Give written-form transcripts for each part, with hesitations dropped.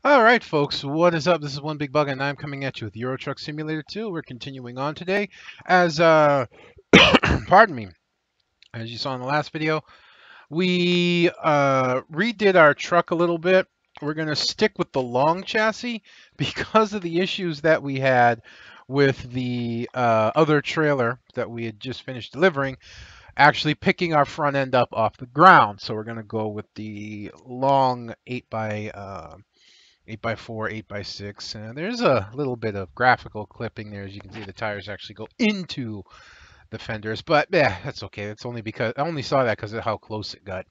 All right, folks, what is up? This is One Big Bug, and I'm coming at you with Euro Truck Simulator 2. We're continuing on today. As, pardon me, as you saw in the last video, we redid our truck a little bit. We're going to stick with the long chassis because of the issues that we had with the other trailer that we had just finished delivering, actually picking our front end up off the ground. So we're going to go with the long 8x4, 8x6. There's a little bit of graphical clipping there. As you can see, the tires actually go into the fenders. But yeah, that's okay. It's only because I only saw that because of how close it got.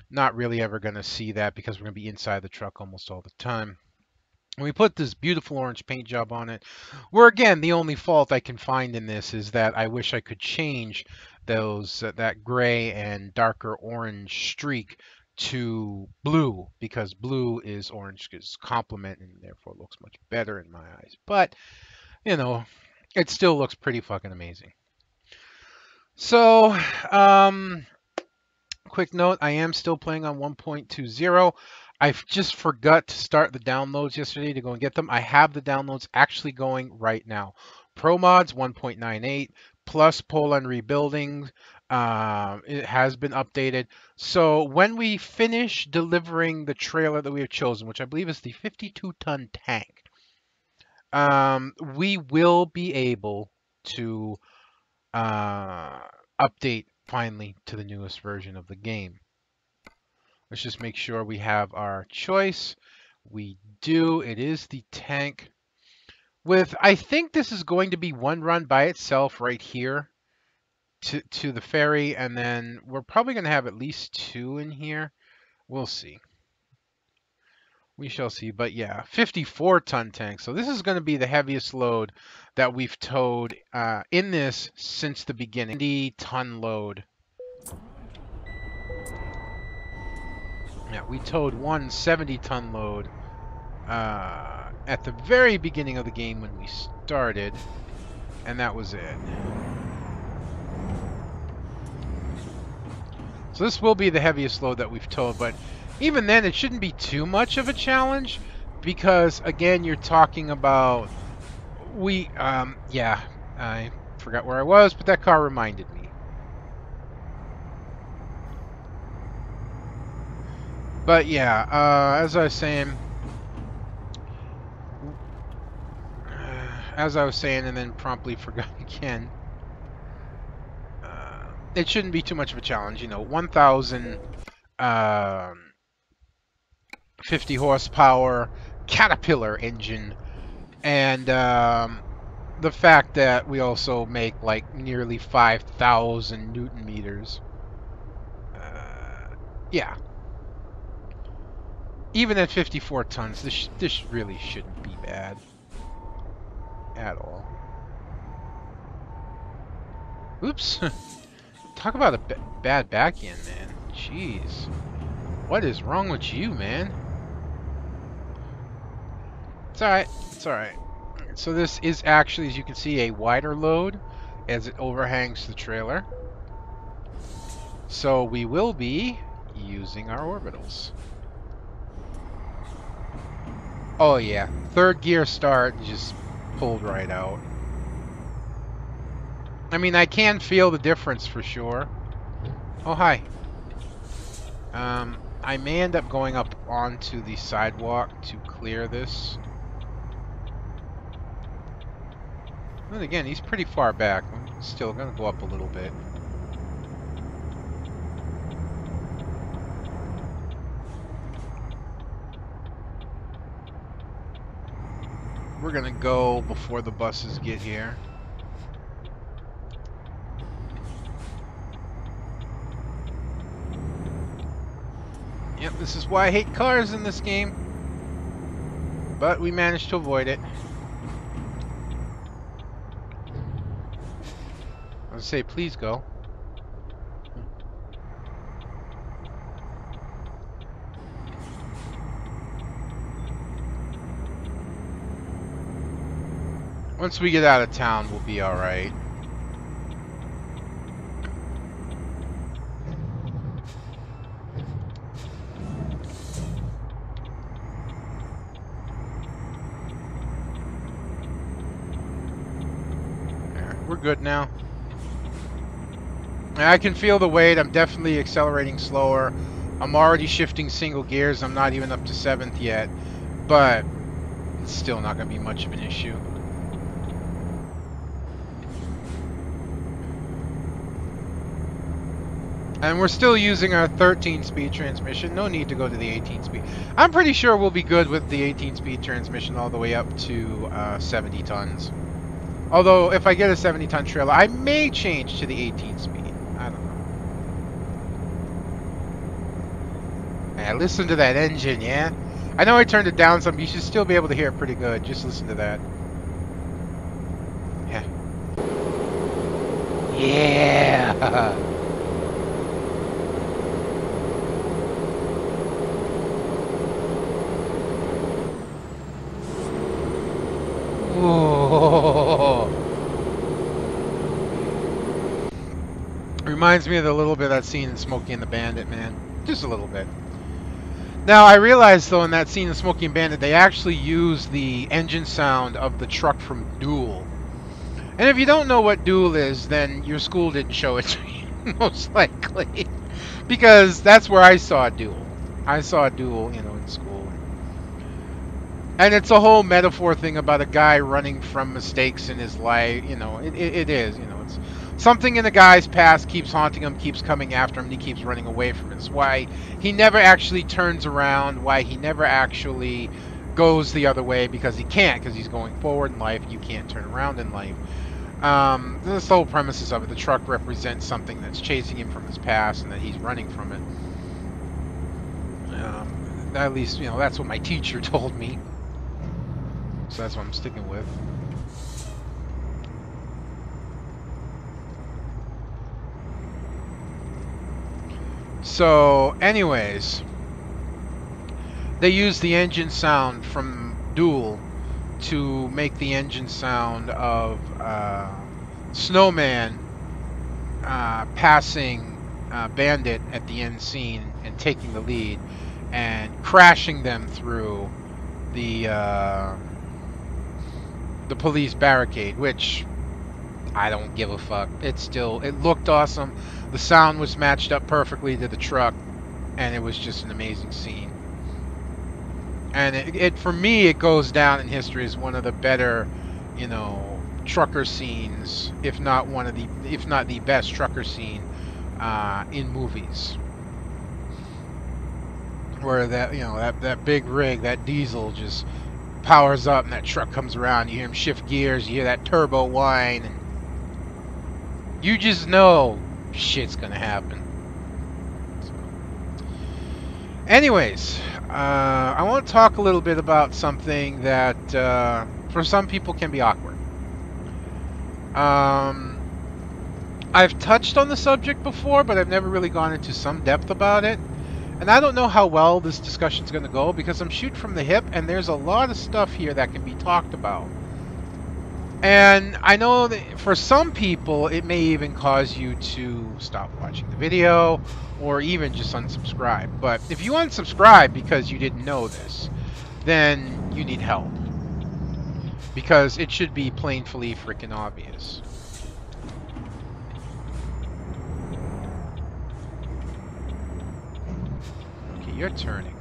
Not really ever going to see that because we're going to be inside the truck almost all the time. And we put this beautiful orange paint job on it. Where again, the only fault I can find in this is that I wish I could change those that gray and darker orange streak to blue, because blue is orange's complement and therefore looks much better in my eyes. But you know, it still looks pretty fucking amazing. So, quick note, I am still playing on 1.20. I just forgot to start the downloads yesterday to go and get them. I have the downloads actually going right now. Pro Mods 1.98 plus Poland Rebuilding. It has been updated. So when we finish delivering the trailer that we have chosen, which I believe is the 52-ton tank, we will be able to update finally to the newest version of the game. Let's just make sure we have our choice. We do. It is the tank. I think this is going to be one run by itself right here to the ferry, and then we're probably going to have at least two in here. We'll see. We shall see. But yeah, 54-ton tank. So this is going to be the heaviest load that we've towed in this since the beginning. 70-ton load. Yeah, we towed one 70-ton load at the very beginning of the game when we started, and that was it. So this will be the heaviest load that we've towed, but even then it shouldn't be too much of a challenge because, again, you're talking about yeah, I forgot where I was, but that car reminded me. But yeah, as I was saying, and then promptly forgot again. It shouldn't be too much of a challenge, 1,050 horsepower Caterpillar engine, and the fact that we also make like nearly 5,000 Newton meters. Yeah. Even at 54 tons, this really shouldn't be bad at all. Oops. Talk about a bad back end, man. Jeez. What is wrong with you, man? It's alright. It's alright. So this is actually, as you can see, a wider load as it overhangs the trailer. So we will be using our orbitals. Oh yeah, third gear start, just pulled right out. I mean, I can feel the difference for sure. Oh, hi. I may end up going up onto the sidewalk to clear this. And again, he's pretty far back. I'm still gonna go up a little bit. We're gonna go before the buses get here. Yep, this is why I hate cars in this game. But we managed to avoid it. I would say, please go. Once we get out of town, we'll be alright. we're good now. I can feel the weight. I'm definitely accelerating slower. I'm already shifting single gears. I'm not even up to 7th yet. But it's still not going to be much of an issue. And we're still using our 13-speed transmission. No need to go to the 18-speed. I'm pretty sure we'll be good with the 18-speed transmission all the way up to 70 tons. Although, if I get a 70-ton trailer, I may change to the 18-speed. I don't know. Yeah, listen to that engine, yeah? I know I turned it down some, but you should still be able to hear it pretty good. Just listen to that. Yeah. Yeah! Oh. Reminds me of the little bit of that scene in Smokey and the Bandit, man. Just a little bit. Now, I realized, though, in that scene in Smokey and Bandit, they actually used the engine sound of the truck from Duel. And if you don't know what Duel is, then your school didn't show it to you, most likely. Because that's where I saw Duel. I saw Duel, you know, in school. And it's a whole metaphor thing about a guy running from mistakes in his life. You know, it is. You know, it's something in the guy's past keeps haunting him, keeps coming after him, and he keeps running away from it. It's why he never actually turns around, why he never actually goes the other way, because he can't, because he's going forward in life. You can't turn around in life. This whole premises of it, the truck represents something that's chasing him from his past and that he's running from it. At least, you know, that's what my teacher told me. So that's what I'm sticking with. So, anyways, they use the engine sound from Duel to make the engine sound of Snowman passing Bandit at the end scene and taking the lead and crashing them through the police barricade, which I don't give a fuck. It looked awesome. The sound was matched up perfectly to the truck, and it was just an amazing scene. And it for me, it goes down in history as one of the better, you know, trucker scenes, if not the best trucker scene in movies. Where that, you know, that big rig, that diesel just powers up and that truck comes around, you hear him shift gears, you hear that turbo whine, and you just know shit's gonna happen. So. Anyways, I want to talk a little bit about something that for some people can be awkward. I've touched on the subject before, but I've never really gone into some depth about it. And I don't know how well this discussion is going to go because I'm shooting from the hip and there's a lot of stuff here that can be talked about. And I know that for some people it may even cause you to stop watching the video or even just unsubscribe. But if you unsubscribe because you didn't know this, then you need help. Because it should be plainly freaking obvious. You're turning.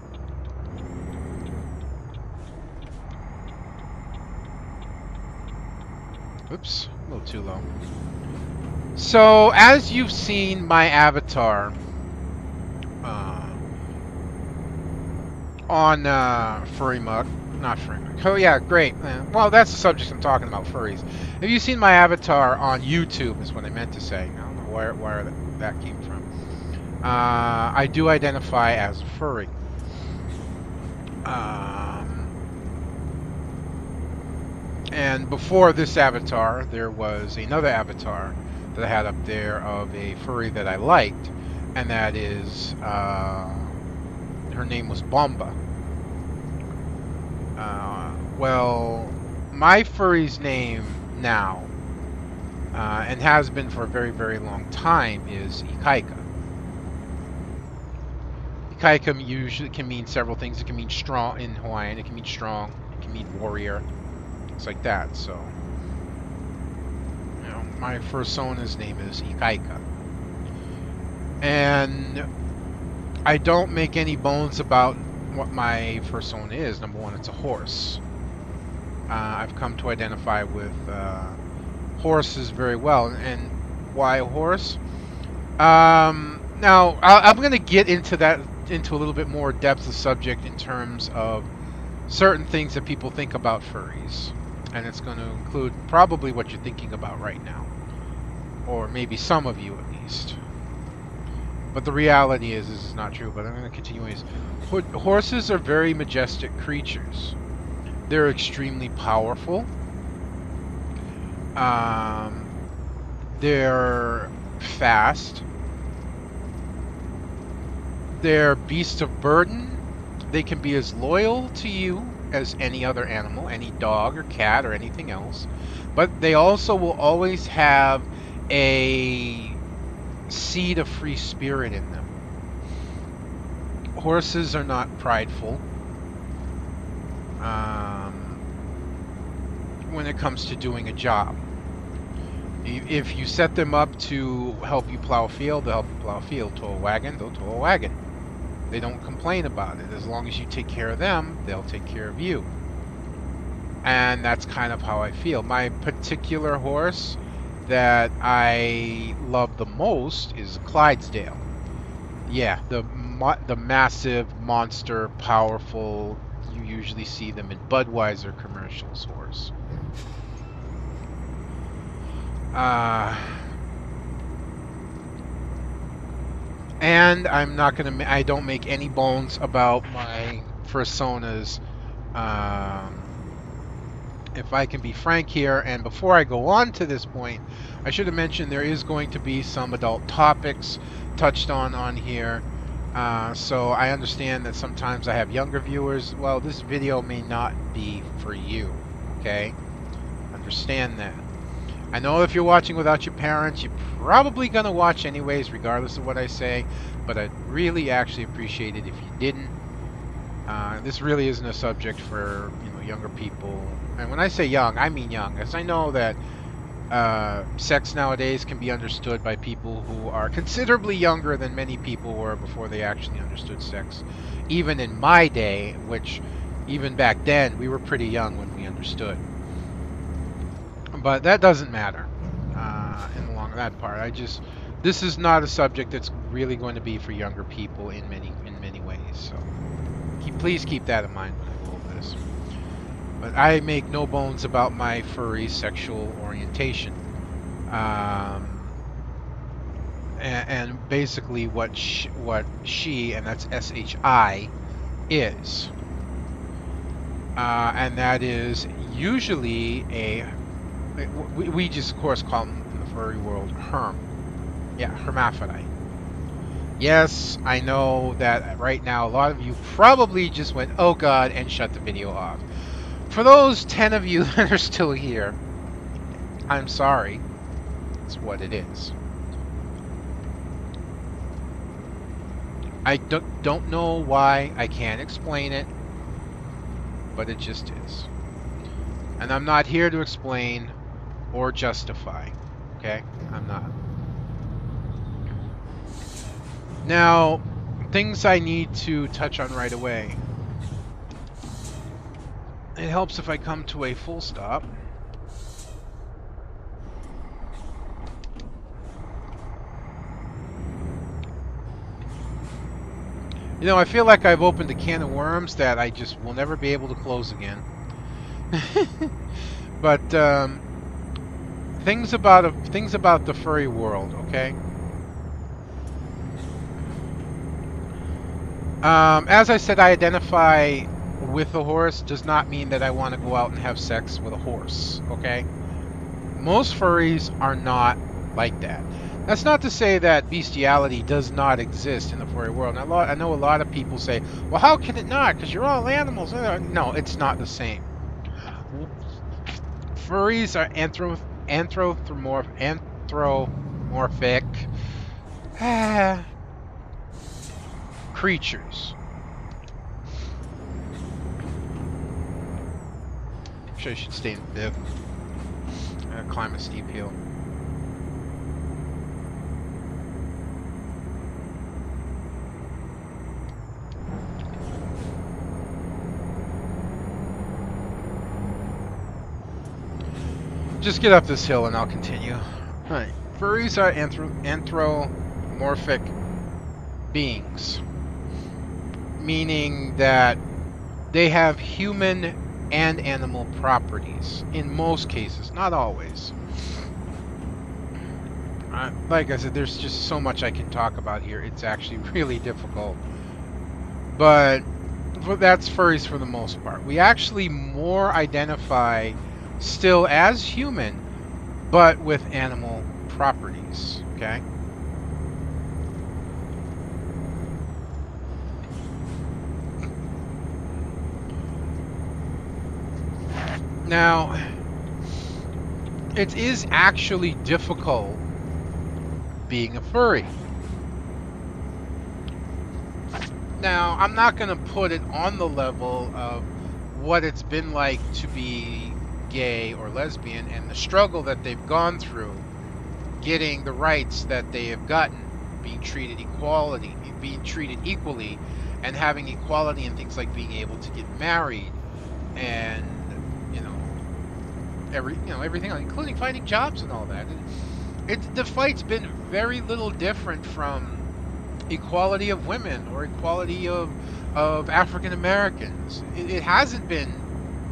Oops, a little too low. So, as you've seen my avatar on Furry Mug, not Furry Mug. Oh yeah, great. Well, that's the subject I'm talking about, furries. Have you seen my avatar on YouTube? Is what I meant to say. I don't know where that came from. I do identify as a furry. And before this avatar, there was another avatar that I had up there of a furry that I liked, and that is, her name was Bomba. Well, my furry's name now, and has been for a very, very long time, is Ikaika. Ikaika usually can mean several things. It can mean strong in Hawaiian. It can mean strong. It can mean warrior. It's like that. So, you know, My fursona's name is Ikaika. And I don't make any bones about what my fursona is. Number one, it's a horse. I've come to identify with horses very well. And why a horse? Now, I'm going to get into that, into a little bit more depth of subject in terms of certain things that people think about furries. And it's going to include probably what you're thinking about right now. Or maybe some of you at least. But the reality is, this is not true, but I'm going to continue anyways. Horses are very majestic creatures. They're extremely powerful. They're fast. They're beasts of burden. They can be as loyal to you as any other animal, any dog or cat or anything else. But they also will always have a seed of free spirit in them. Horses are not prideful when it comes to doing a job. If you set them up to help you plow a field, they'll help you plow a field. Tow a wagon, they'll tow a wagon. They don't complain about it. As long as you take care of them, they'll take care of you. And that's kind of how I feel. My particular horse that I love the most is Clydesdale. Yeah, the massive, monster, powerful, you usually see them in Budweiser commercials horse. And I'm not gonna. I don't make any bones about my fursonas. If I can be frank here, and before I go on to this point, I should have mentioned there is going to be some adult topics touched on here. So I understand that sometimes I have younger viewers. Well, this video may not be for you. Okay, understand that. I know if you're watching without your parents, you're probably going to watch anyways, regardless of what I say, but I'd really actually appreciate it if you didn't. This really isn't a subject for, you know, younger people. And when I say young, I mean young, as I know that sex nowadays can be understood by people who are considerably younger than many people were before they actually understood sex. Even in my day, which even back then, we were pretty young when we understood. But that doesn't matter along that part. This is not a subject that's really going to be for younger people in many ways. So please keep that in mind when I go over this. But I make no bones about my furry sexual orientation, and basically what she, and that's SHI, is, and that is usually a. We just, of course, call them in the furry world herm. Yeah, hermaphrodite. Yes, I know that right now a lot of you probably just went, oh god, and shut the video off. For those 10 of you that are still here, I'm sorry. It's what it is. I don't know why. I can't explain it, but it just is. And I'm not here to explain or justify, okay? I'm not. Now, things I need to touch on right away. It helps if I come to a full stop. You know, I feel like I've opened a can of worms that I just will never be able to close again. But things about the furry world, okay? As I said, I identify with a horse does not mean that I want to go out and have sex with a horse, okay? Most furries are not like that. That's not to say that bestiality does not exist in the furry world. And I know a lot of people say, well, how can it not? Because you're all animals. No, it's not the same. Furries are anthropomorphic creatures. I'm sure I should stay in the bib. Climb a steep hill. Just get up this hill and I'll continue. Alright. Furries are anthropomorphic beings, meaning that they have human and animal properties in most cases, not always. Like I said, there's just so much I can talk about here. It's actually really difficult. But that's furries for the most part. We actually more identify still as human, but with animal properties, okay? Now, it is actually difficult being a furry. Now, I'm not going to put it on the level of what it's been like to be gay or lesbian and the struggle that they've gone through getting the rights that they have gotten, being treated equally, and having equality in things like being able to get married and everything, including finding jobs and all that. The fight's been very little different from equality of women or equality of African Americans. It hasn't been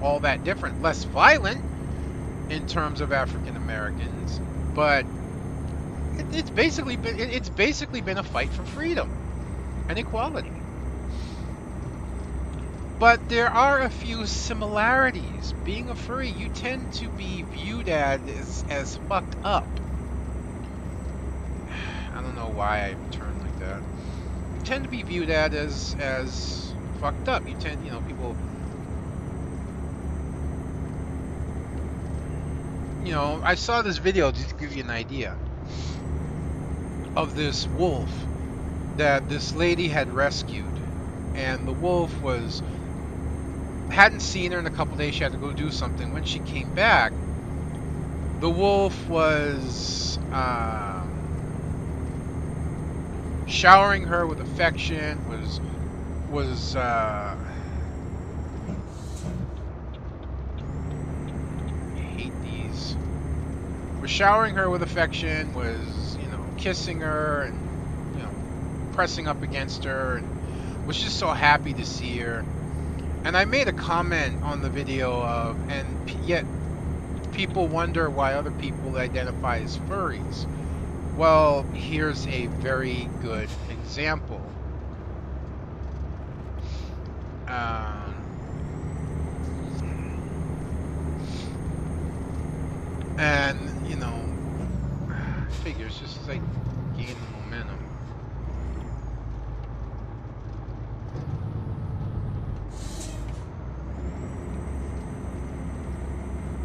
all that different. Less violent in terms of African Americans, but it's basically been a fight for freedom and equality. But there are a few similarities. Being a furry, you tend to be viewed as fucked up. I don't know why I turned like that. You tend to be viewed as fucked up. You tend, people. I saw this video just to give you an idea of this wolf that this lady had rescued, and the wolf hadn't seen her in a couple days. She had to go do something. When she came back, the wolf was showering her with affection, was I hate these. Was showering her with affection, was kissing her and pressing up against her, and was just so happy to see her. And I made a comment on the video and yet people wonder why other people identify as furries. Well, here's a very good example. And, figures just like gain momentum.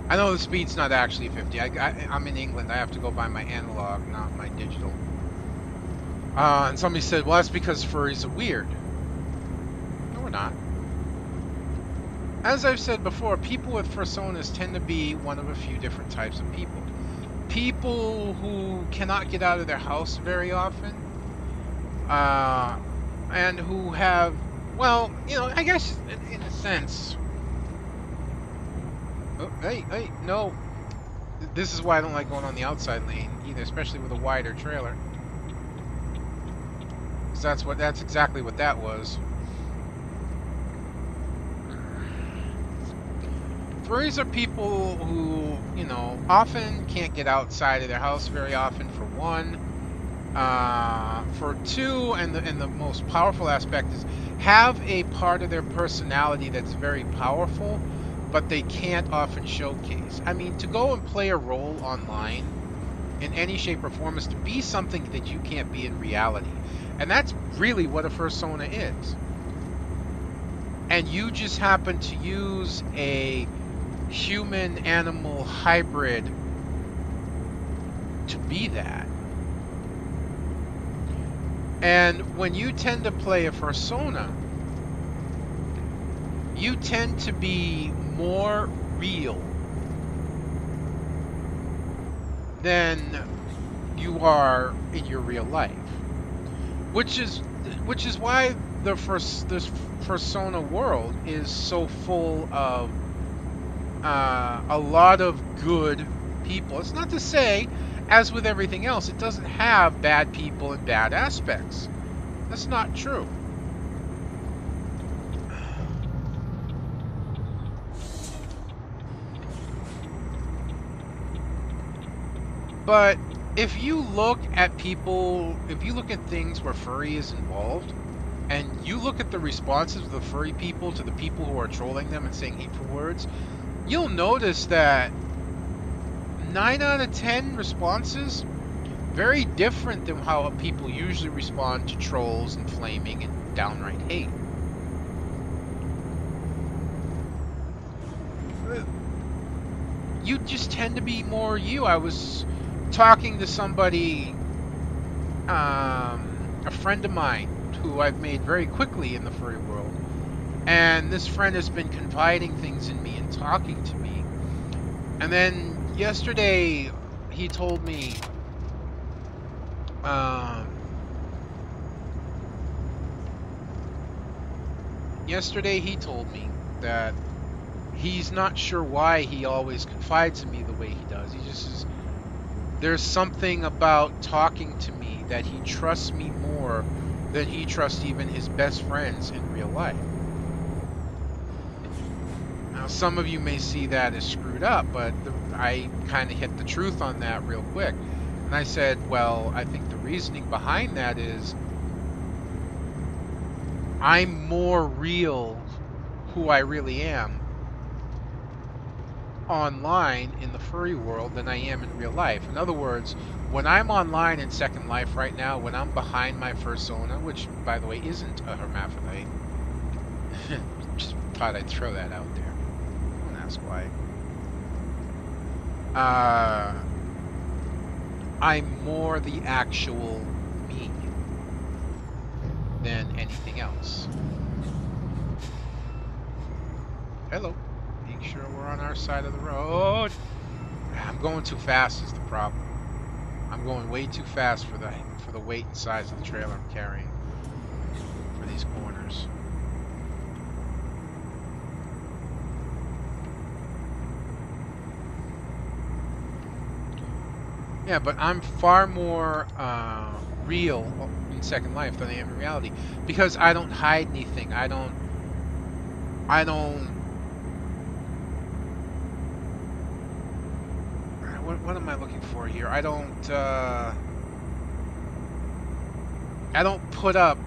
I know the speed's not actually 50. I'm in England. I have to go by my analog, not my digital. And somebody said, well, that's because furries are weird. No, we're not. As I've said before, people with fursonas tend to be one of a few different types of people. People who cannot get out of their house very often, and who have, well, I guess in a sense. Oh, hey, no. This is why I don't like going on the outside lane either, especially with a wider trailer. Because that's exactly what that was. Furries are people who, often can't get outside of their house very often, for one. For two, and the most powerful aspect is, have a part of their personality that's very powerful, but they can't often showcase. I mean, to go and play a role online in any shape or form is to be something that you can't be in reality. And that's really what a fursona is. And you just happen to use a human-animal hybrid to be that. And when you tend to play a fursona, you tend to be more real than you are in your real life, which is why this fursona world is so full of a lot of good people. It's not to say, as with everything else, it doesn't have bad people and bad aspects. That's not true. But if you look at people, if you look at things where furry is involved, and you look at the responses of the furry people to the people who are trolling them and saying hateful words, you'll notice that 9 out of 10 responses, very different than how people usually respond to trolls and flaming and downright hate. You just tend to be more you. I was talking to somebody, a friend of mine, who I've made very quickly in the furry world, and this friend has been confiding things in me and talking to me, and then yesterday he told me that he's not sure why he always confides in me the way he does. He just is, there's something about talking to me that he trusts me more than he trusts even his best friends in real life. Now, some of you may see that as screwed up, but I kind of hit the truth on that real quick. And I said, well, I think the reasoning behind that is I'm more real who I really am online in the furry world than I am in real life. In other words, when I'm online in Second Life right now, when I'm behind my fursona, which, by the way, isn't a hermaphrodite, just thought I'd throw that out there. Don't ask why. I'm more the actual me than anything else. Hello. Make sure we're on our side of the road. I'm going too fast is the problem. I'm going way too fast for the weight and size of the trailer I'm carrying for these corners. Yeah, but I'm far more real in Second Life than I am in reality, because I don't hide anything. I don't what am I looking for here? I don't put up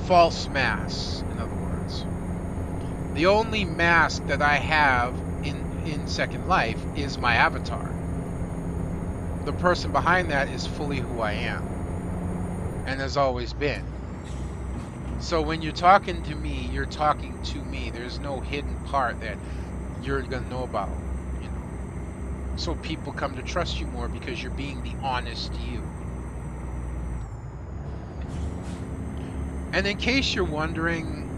false masks, in other words. The only mask that I have in Second Life is my avatar. The person behind that is fully who I am, and has always been. So when you're talking to me, you're talking to me. There's no hidden part that you're gonna know about. So people come to trust you more because you're being the honest you. And in case you're wondering,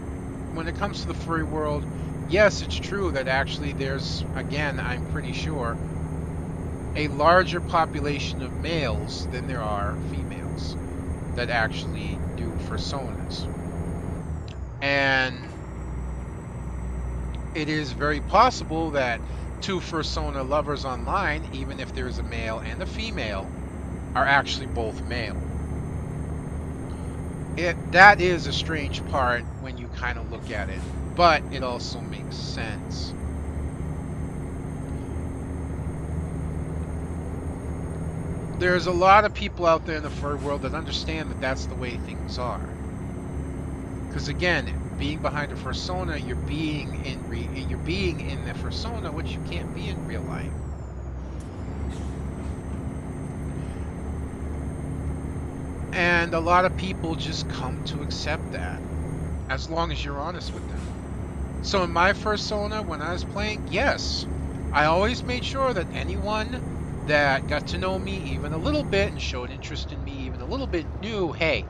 when it comes to the furry world, yes, it's true that actually there's, again, I'm pretty sure, a larger population of males than there are females that actually do fursonas. And it is very possible that two fursona lovers online, even if there's a male and a female, are actually both male. That is a strange part when you kind of look at it, but it also makes sense. There's a lot of people out there in the furry world that understand that that's the way things are. Because again, being behind a fursona, you're being in the fursona, which you can't be in real life. And a lot of people just come to accept that, as long as you're honest with them. So in my fursona, when I was playing, yes, I always made sure that anyone that got to know me even a little bit and showed interest in me even a little bit knew, hey,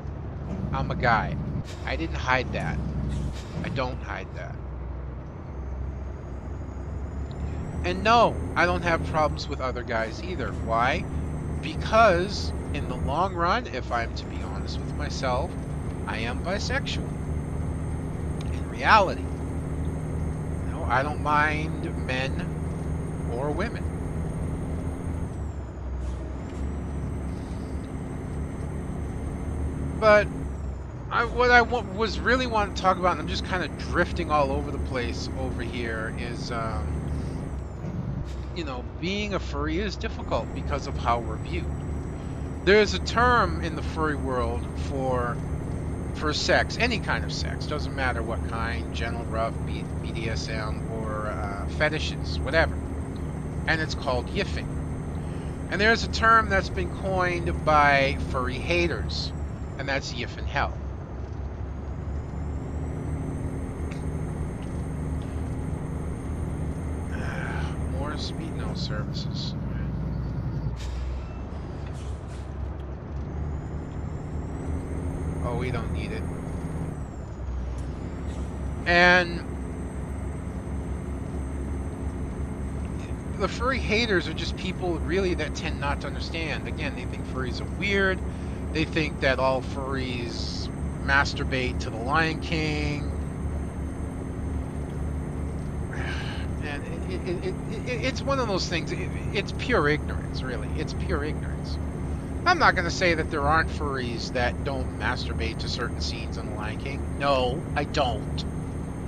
I'm a guy. I didn't hide that. I don't hide that. And no, I don't have problems with other guys either. Why? Because in the long run, if I'm to be honest with myself, I am bisexual. In reality. You know, I don't mind men or women. But what I was really want to talk about, and I'm just kind of drifting all over the place over here, is you know, being a furry is difficult because of how we're viewed. There's a term in the furry world for sex, any kind of sex, doesn't matter what kind, gentle, rough, BDSM, or fetishes, whatever, and it's called yiffing. And there's a term that's been coined by furry haters, and that's yiff in hell. More speed, no services. Oh, we don't need it. And the furry haters are just people really that tend not to understand. Again, they think furries are weird. They think that all furries masturbate to the Lion King. And it's one of those things. It's pure ignorance, really. It's pure ignorance. I'm not going to say that there aren't furries that don't masturbate to certain scenes on The Lion King. No, I don't.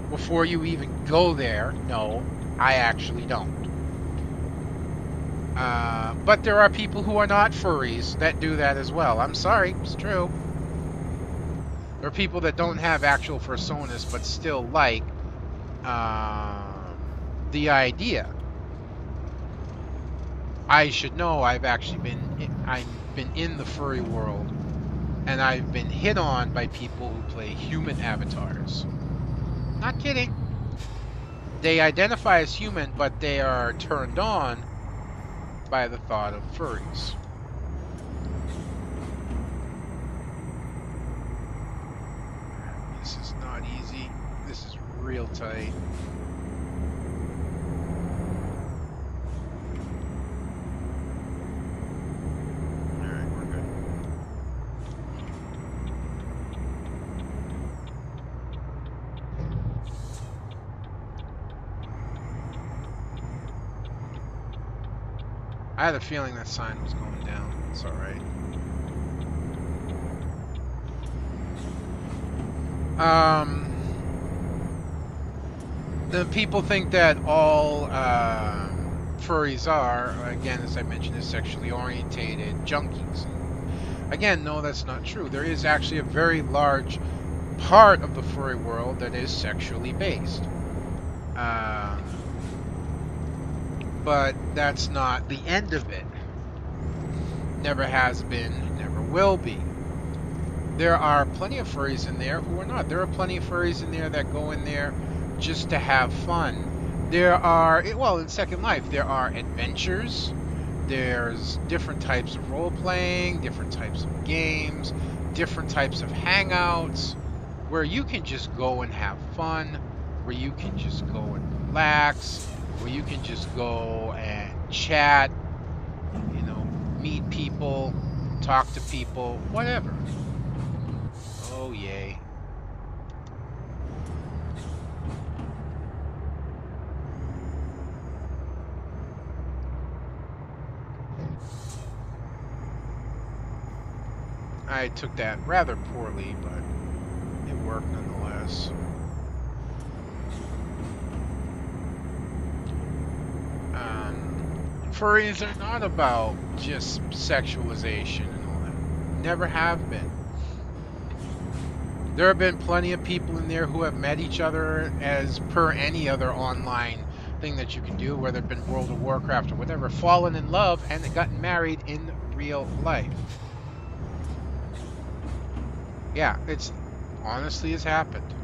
Before you even go there, no, I actually don't. But there are people who are not furries that do that as well. I'm sorry, it's true. There are people that don't have actual fursonas but still like the idea. I should know I've been in the furry world, and I've been hit on by people who play human avatars. Not kidding. They identify as human, but they are turned on by the thought of furries. This is not easy. This is real tight. I had a feeling that sign was going down. It's alright. The people think that all furries are, again, as I mentioned, is sexually orientated junkies. Again, no, that's not true. There is actually a very large part of the furry world that is sexually based. But that's not the end of it. Never has been, never will be. There are plenty of furries in there who are not. There are plenty of furries in there that go in there just to have fun. There are, well, in Second Life, there are adventures. There's different types of role-playing, different types of games, different types of hangouts, where you can just go and have fun, where you can just go and relax, where you can just go and chat, you know, meet people, talk to people, whatever. Oh, yay. I took that rather poorly, but it worked nonetheless. Furries are not about just sexualization and all that. Never have been. There have been plenty of people in there who have met each other as per any other online thing that you can do, whether it been World of Warcraft or whatever, fallen in love and gotten married in real life. Yeah, it's honestly has happened.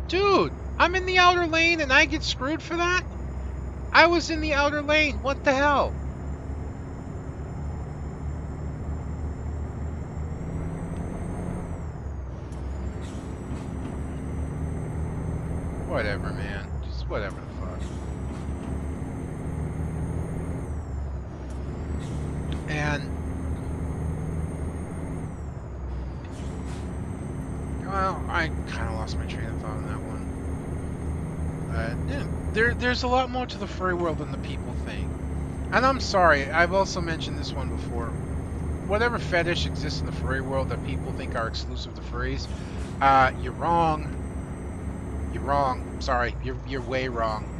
Dude, I'm in the outer lane and I get screwed for that? I was in the outer lane. What the hell? Whatever, man. Just whatever the fuck. And well, I kind of lost my train of thought on that one. Yeah, there's a lot more to the furry world than the people think. And I'm sorry, I've also mentioned this one before. whatever fetish exists in the furry world that people think are exclusive to furries, you're wrong. You're wrong. Sorry, you're way wrong.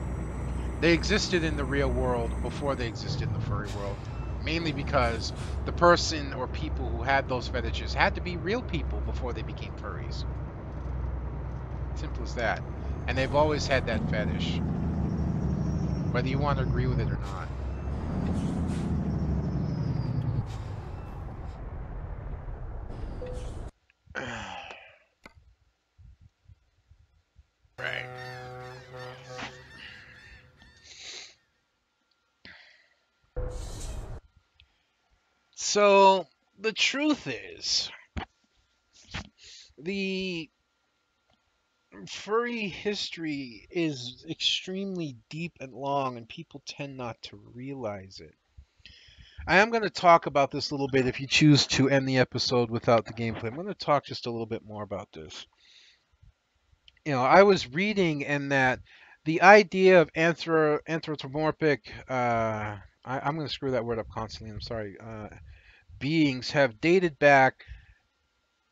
They existed in the real world before they existed in the furry world. Mainly because the person or people who had those fetishes had to be real people before they became furries. Simple as that. And they've always had that fetish, whether you want to agree with it or not. Right. So the truth is, the furry history is extremely deep and long, and people tend not to realize it. I am going to talk about this a little bit if you choose to end the episode without the gameplay. I'm going to talk just a little bit more about this. I was reading in that the idea of anthropomorphic, I'm going to screw that word up constantly, I'm sorry, beings have dated back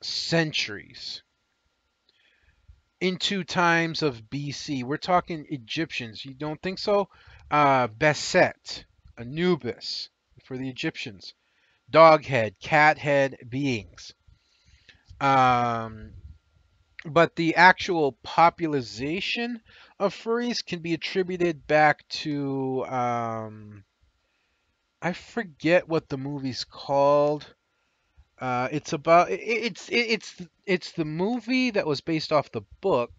centuries into times of BC. We're talking Egyptians. You don't think so? Beset, Anubis for the Egyptians, dog head, cat head beings. Um, but the actual popularization of furries can be attributed back to I forget what the movie's called. It's about it's the movie that was based off the book.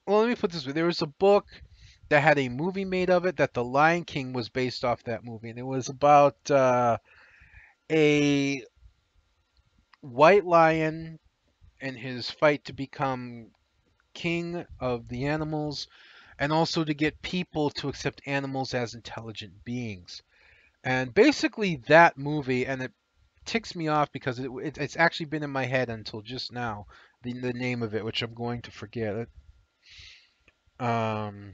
Well, let me put this way: there was a book that had a movie made of it that The Lion King was based off that movie, and it was about a white lion and his fight to become king of the animals, and also to get people to accept animals as intelligent beings. And basically, that movie, and it ticks me off because it's actually been in my head until just now, the name of it, which I'm going to forget. Um,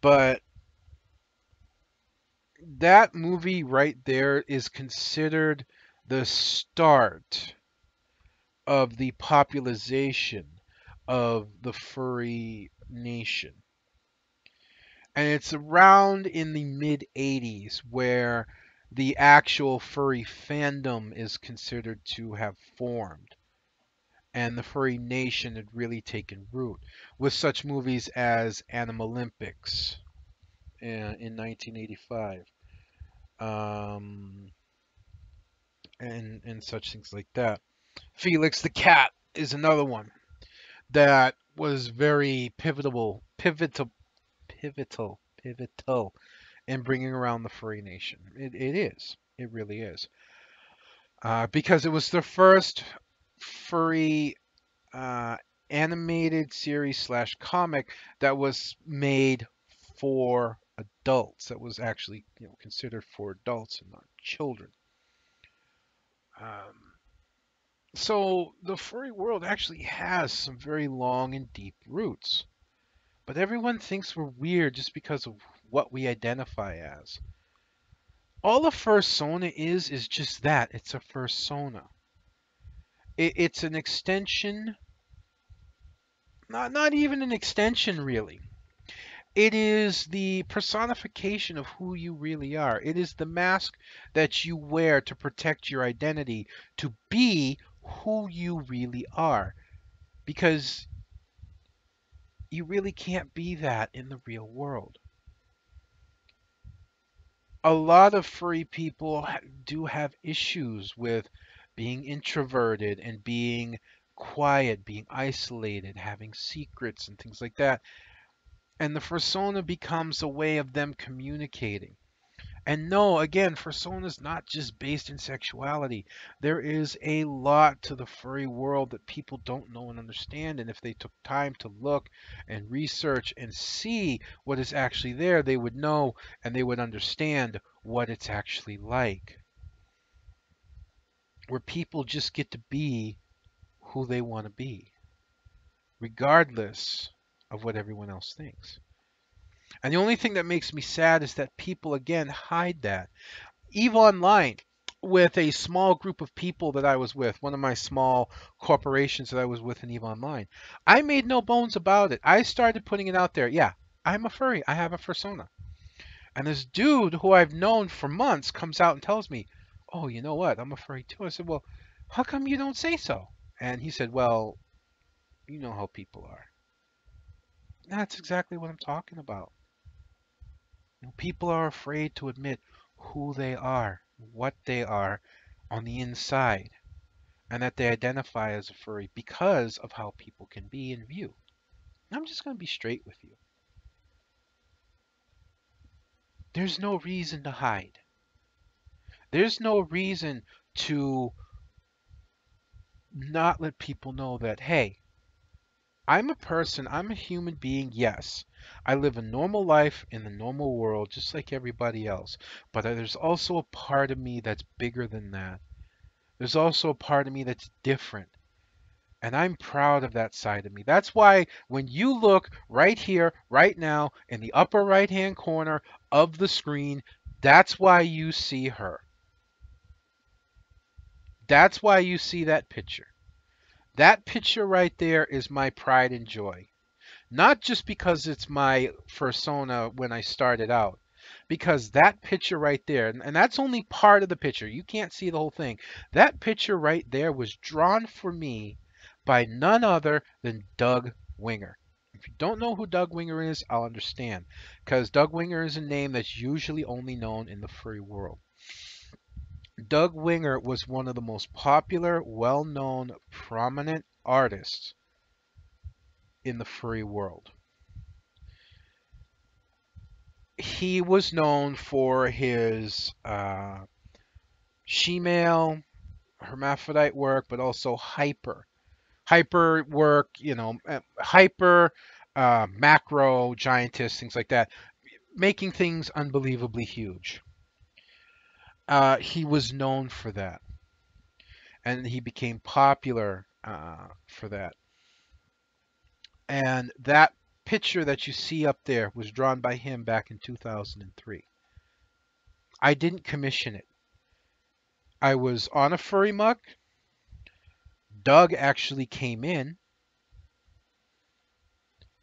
but that movie right there is considered the start of the popularization of the furry nation. And it's around in the mid 80s where the actual furry fandom is considered to have formed and the furry nation had really taken root with such movies as Animalympics in 1985, um, and such things like that. Felix the Cat is another one that was very pivotal in bringing around the furry nation. It is. It really is. Because it was the first furry uh, animated series slash comic that was made for adults. That was actually considered for adults and not children. Um, so the furry world actually has some very long and deep roots. But everyone thinks we're weird just because of what we identify as. All a fursona is just that. It's a fursona. It's an extension, not even an extension really. It is the personification of who you really are. It is the mask that you wear to protect your identity, to be who you really are. Because you really can't be that in the real world. A lot of furry people do have issues with being introverted and being quiet, being isolated, having secrets and things like that. And the fursona becomes a way of them communicating. And no, again, fursona is not just based in sexuality. There is a lot to the furry world that people don't know and understand. And if they took time to look and research and see what is actually there, they would know and they would understand what it's actually like. Where people just get to be who they want to be, regardless of what everyone else thinks. And the only thing that makes me sad is that people again hide that. EVE Online, with a small group of people that I was with, one of my small corporations that I was with in EVE Online, I made no bones about it. I started putting it out there. Yeah, I'm a furry. I have a fursona. And this dude who I've known for months comes out and tells me, "Oh, you know what? I'm a furry too." I said, "Well, how come you don't say so?" And he said, "Well, you know how people are." That's exactly what I'm talking about. People are afraid to admit who they are, what they are on the inside, and that they identify as a furry because of how people can be in view. I'm just going to be straight with you. There's no reason to hide. There's no reason to not let people know that, hey, I'm a person, I'm a human being, yes. I live a normal life in the normal world just like everybody else. But there's also a part of me that's bigger than that. There's also a part of me that's different. And I'm proud of that side of me. That's why when you look right here, right now, in the upper right hand corner of the screen, that's why you see her. That's why you see that picture. That picture right there is my pride and joy. Not just because it's my persona when I started out, because that picture right there, and that's only part of the picture. You can't see the whole thing. That picture right there was drawn for me by none other than Doug Winger. If you don't know who Doug Winger is, I'll understand, because Doug Winger is a name that's usually only known in the furry world. Doug Winger was one of the most popular, well-known, prominent artists in the furry world. He was known for his she-male, hermaphrodite work, but also hyper work. Hyper, macro, giantess, things like that, making things unbelievably huge. He was known for that, and he became popular for that. And that picture that you see up there was drawn by him back in 2003. I didn't commission it. I was on a furry muck. Doug actually came in,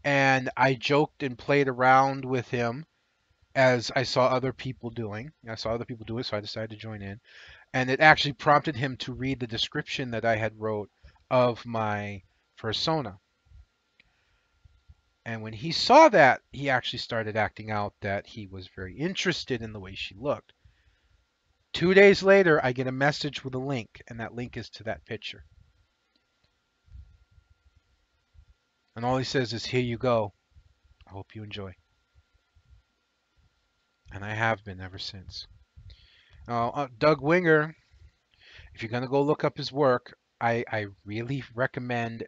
and I joked and played around with him as I saw other people doing. I saw other people do it, so I decided to join in. And it actually prompted him to read the description that I had wrote of my persona. And when he saw that, he actually started acting out that he was very interested in the way she looked. 2 days later, I get a message with a link, and that link is to that picture. And all he says is, "Here you go. I hope you enjoy." And I have been ever since. Doug Winger, if you're going to go look up his work, I really recommend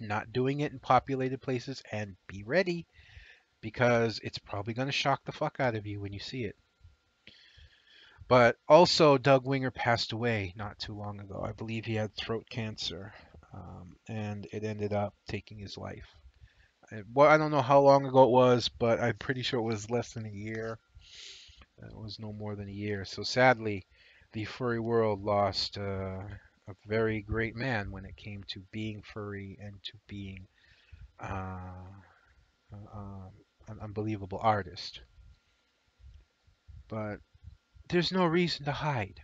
not doing it in populated places, and be ready, because it's probably going to shock the fuck out of you when you see it. But also, Doug Winger passed away not too long ago. I believe he had throat cancer, and it ended up taking his life. Well, I don't know how long ago it was, but I'm pretty sure it was less than a year. It was no more than a year. So sadly, the furry world lost a very great man when it came to being furry and to being an unbelievable artist. But there's no reason to hide.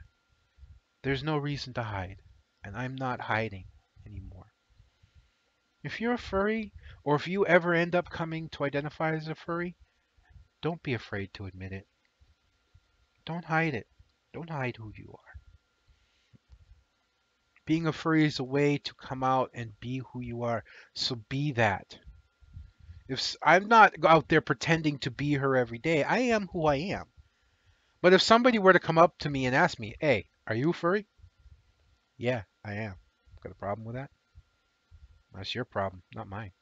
There's no reason to hide. And I'm not hiding anymore. If you're a furry, or if you ever end up coming to identify as a furry, don't be afraid to admit it. Don't hide it. Don't hide who you are. Being a furry is a way to come out and be who you are. So be that. If I'm not out there pretending to be her every day, I am who I am. But if somebody were to come up to me and ask me, "Hey, are you a furry?" Yeah, I am. Got a problem with that? That's your problem, not mine.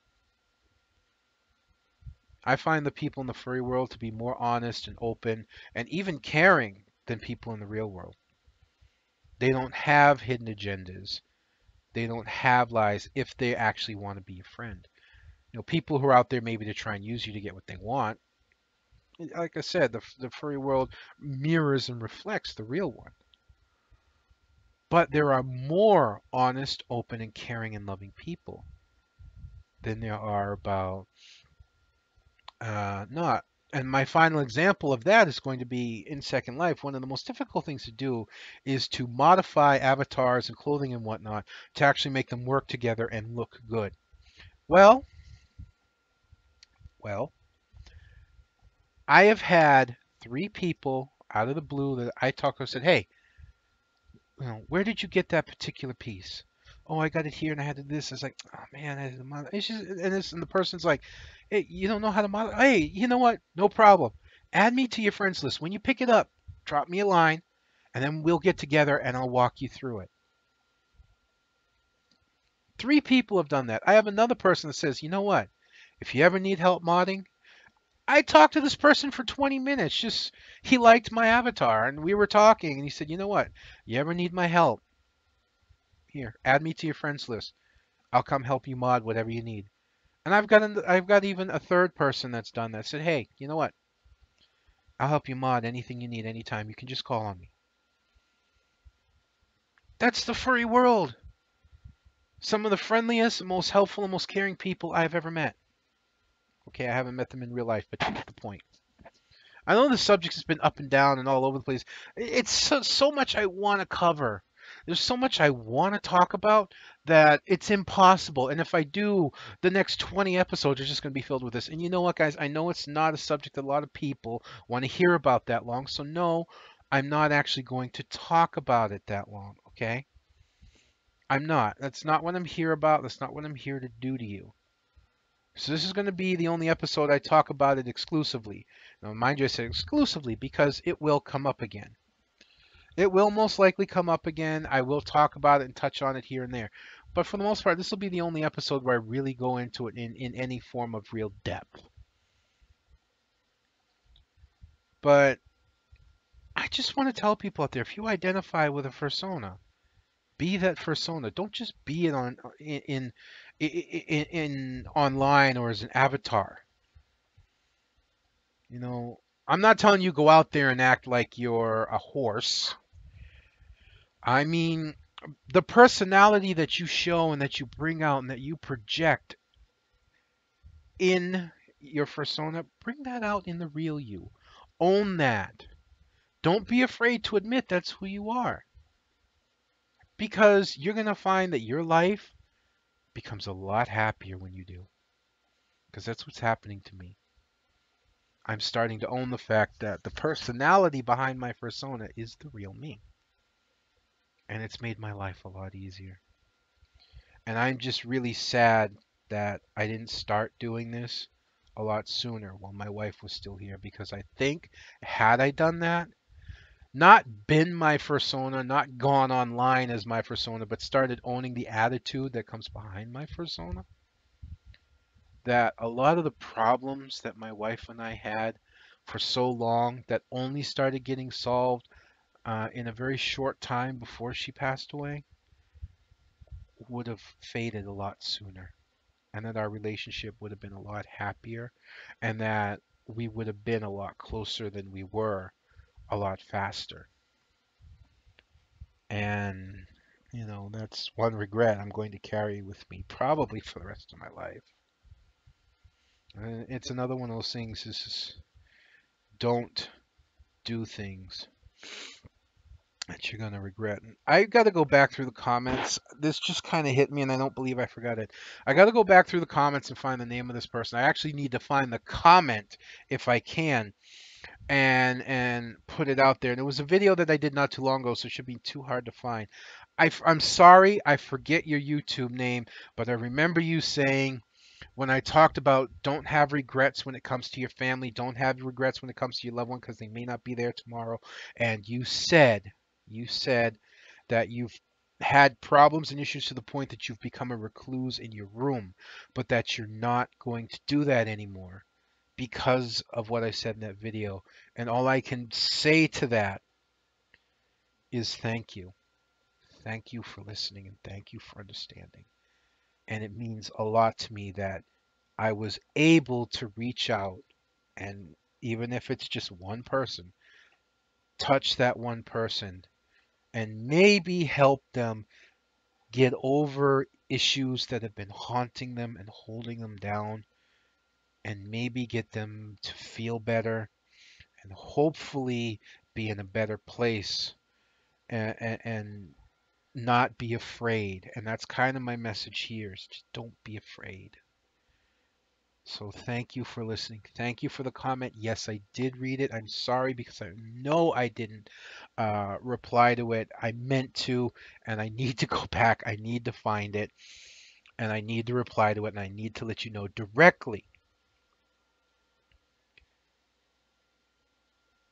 I find the people in the furry world to be more honest and open and even caring than people in the real world. They don't have hidden agendas. They don't have lies if they actually want to be a friend. People who are out there maybe to try and use you to get what they want, Like I said, the furry world mirrors and reflects the real one. But there are more honest, open, and caring and loving people than there are about not. And my final example of that is going to be in Second Life. One of the most difficult things to do is to modify avatars and clothing and whatnot to actually make them work together and look good. Well, well, I have had three people out of the blue that I talked to said, "Hey, where did you get that particular piece?" "Oh, I got it here and I had to do this." It's like, "Oh man, I had to it's just and the person's like, "Hey, you don't know how to model? Hey, you know what? No problem. Add me to your friends list. When you pick it up, drop me a line, and then we'll get together and I'll walk you through it." Three people have done that. I have another person that says, "You know what? If you ever need help modding," I talked to this person for 20 minutes. Just he liked my avatar and we were talking and he said, "You know what? You ever need my help? Here, add me to your friends list. I'll come help you mod whatever you need." And I've got even a third person that's done that. Said, "Hey, you know what? I'll help you mod anything you need anytime. You can just call on me." That's the furry world. Some of the friendliest, most helpful, and most caring people I've ever met. Okay, I haven't met them in real life, but you get the point. I know the subject has been up and down and all over the place. It's so much I want to cover. There's so much I want to talk about that it's impossible. And if I do, the next 20 episodes are just going to be filled with this. And you know what, guys? I know it's not a subject that a lot of people want to hear about that long. So, no, I'm not actually going to talk about it that long. Okay? I'm not. That's not what I'm here about. That's not what I'm here to do to you. So this is going to be the only episode I talk about it exclusively. Now, mind you, I say exclusively because it will come up again. It will most likely come up again. I will talk about it and touch on it here and there. But for the most part, this will be the only episode where I really go into it in any form of real depth. But I just want to tell people out there, if you identify with a persona, be that persona. Don't just be it on in online or as an avatar. You know, I'm not telling you go out there and act like you're a horse. I mean, the personality that you show and that you bring out and that you project in your persona, bring that out in the real you. Own that. Don't be afraid to admit that's who you are because you're going to find that your life becomes a lot happier when you do because that's what's happening to me. I'm starting to own the fact that the personality behind my persona is the real me. And it's made my life a lot easier. And I'm just really sad that I didn't start doing this a lot sooner while my wife was still here because I think had I done that, not been my persona, not gone online as my persona, but started owning the attitude that comes behind my persona, that a lot of the problems that my wife and I had for so long that only started getting solved in a very short time before she passed away would have faded a lot sooner, and that our relationship would have been a lot happier, and that we would have been a lot closer than we were a lot faster. And, that's one regret I'm going to carry with me probably for the rest of my life. And it's another one of those things is don't do things that you're going to regret. And I got to go back through the comments. This just kind of hit me, and I don't believe I forgot it. I got to go back through the comments and find the name of this person. I actually need to find the comment if I can and put it out there. And it was a video that I did not too long ago, so it should be too hard to find. I'm sorry, I forget your YouTube name, but I remember you saying when I talked about don't have regrets when it comes to your family, don't have regrets when it comes to your loved one because they may not be there tomorrow. And you said that you've had problems and issues to the point that you've become a recluse in your room, but that you're not going to do that anymore because of what I said in that video. And all I can say to that is thank you. Thank you for listening and thank you for understanding. And it means a lot to me that I was able to reach out and even if it's just one person, touch that one person and maybe help them get over issues that have been haunting them and holding them down, and maybe get them to feel better and hopefully be in a better place, and not be afraid. And that's kind of my message here, is just don't be afraid. So thank you for listening. Thank you for the comment. Yes, I did read it. I'm sorry because I know I didn't reply to it. I meant to, and I need to go back. I need to find it, and I need to reply to it, and I need to let you know directly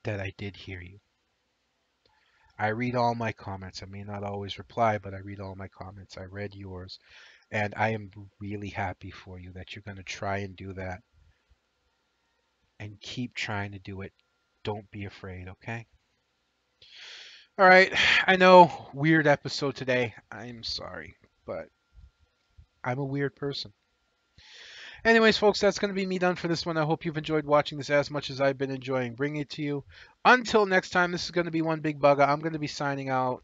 that I did hear you. I read all my comments. I may not always reply, but I read all my comments. I read yours, and I am really happy for you that you're going to try and do that, and keep trying to do it. Don't be afraid, okay? All right. I know, weird episode today. I'm sorry, but I'm a weird person. Anyways, folks, that's going to be me done for this one. I hope you've enjoyed watching this as much as I've been enjoying bringing it to you. Until next time, this is going to be One Big Bugga. I'm going to be signing out.